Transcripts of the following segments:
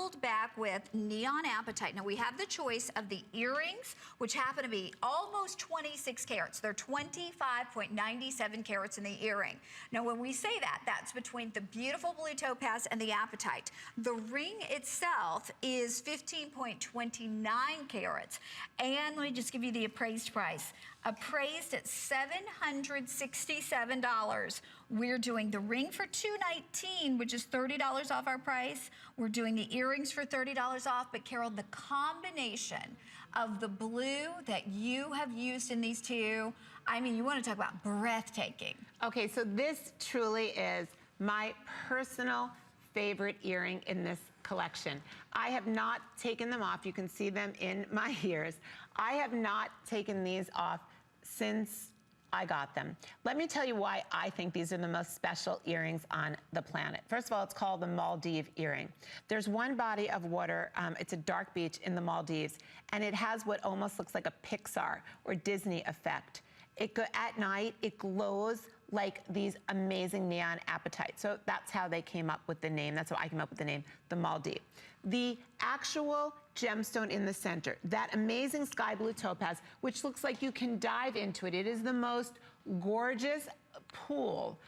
doubled back with neon apatite. Now we have the choice of the earrings, which happen to be almost 26 carats. They're 25.97 carats in the earring. Now when we say that, that's between the beautiful blue topaz and the apatite. The ring itself is 15.29 carats. And let me just give you the appraised price. Appraised at $767. We're doing the ring for $219, which is $30 off our price. We're doing the earrings for $30 off. But Carol, the combination of the blue that you have used in these two, I mean, you want to talk about breathtaking. Okay, so this truly is my personal favorite earring in this collection. I have not taken them off. You can see them in my ears. I have not taken these off since I got them. Let me tell you why I think these are the most special earrings on the planet. First of all, it's called the Maldives earring. There's one body of water, it's a dark beach in the Maldives, and it has what almost looks like a Pixar or Disney effect. At night, it glows like these amazing neon apatite. So that's how they came up with the name. That's how I came up with the name, the Maldives. The actual gemstone in the center, that amazing sky blue topaz, which looks like you can dive into it. It is the most gorgeous pool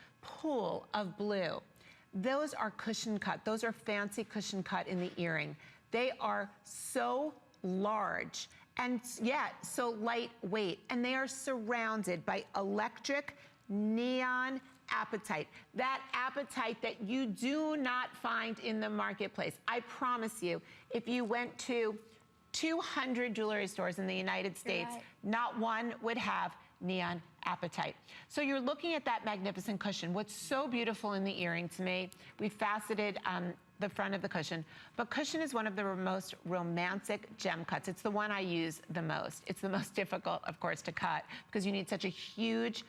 of blue. Those are cushion cut. Those are fancy cushion cut in the earring. They are so large and yet so lightweight, and they are surrounded by electric neon apatite. That apatite that you do not find in the marketplace. I promise you, if you went to 200 jewelry stores in the United States, not one would have neon apatite. So you're looking at that magnificent cushion. What's so beautiful in the earring to me, we faceted the front of the cushion, but cushion is one of the most romantic gem cuts. It's the one I use the most. It's the most difficult, of course, to cut because you need such a huge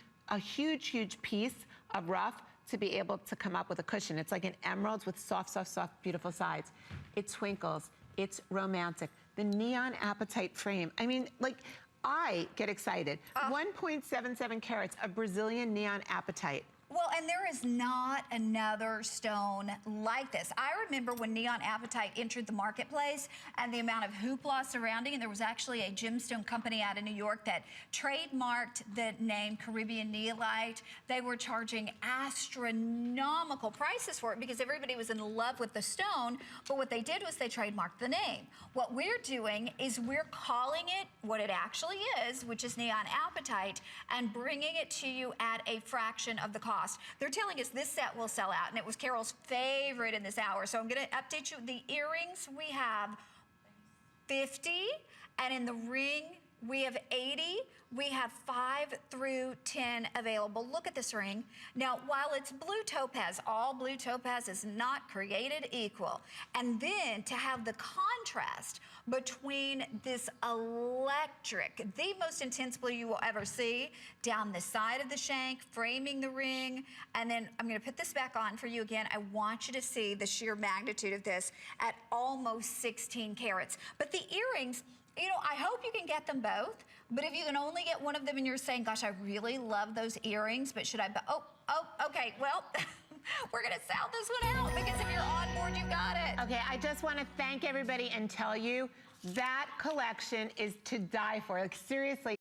piece of rough to be able to come up with a cushion. It's like an emerald with soft, beautiful sides. It twinkles, it's romantic. The neon apatite frame, I mean, like, I get excited. 1.77 carats of Brazilian neon apatite. Well, and there is not another stone like this. I remember when neon apatite entered the marketplace and the amount of hoopla surrounding it. There was actually a gemstone company out in New York that trademarked the name Caribbean Neolite. They were charging astronomical prices for it because everybody was in love with the stone. But what they did was they trademarked the name. What we're doing is we're calling it what it actually is, which is neon apatite, and bringing it to you at a fraction of the cost. They're telling us this set will sell out, and it was Carol's favorite in this hour. So I'm going to update you. The earrings, we have 50, and in the ring, we have 80. We have 5 through 10 available. Look at this ring. Now, while it's blue topaz, all blue topaz is not created equal. And then to have the contrast between this electric, the most intense blue you will ever see, down the side of the shank, framing the ring, and then I'm gonna put this back on for you again. I want you to see the sheer magnitude of this at almost 16 carats. But the earrings, you know, I hope you can get them both, but if you can only get one of them and you're saying, gosh, I really love those earrings, but should I, okay, well, we're gonna sell this one out because if you're on board, you got it. Okay, I just wanna thank everybody and tell you that collection is to die for. Like, seriously.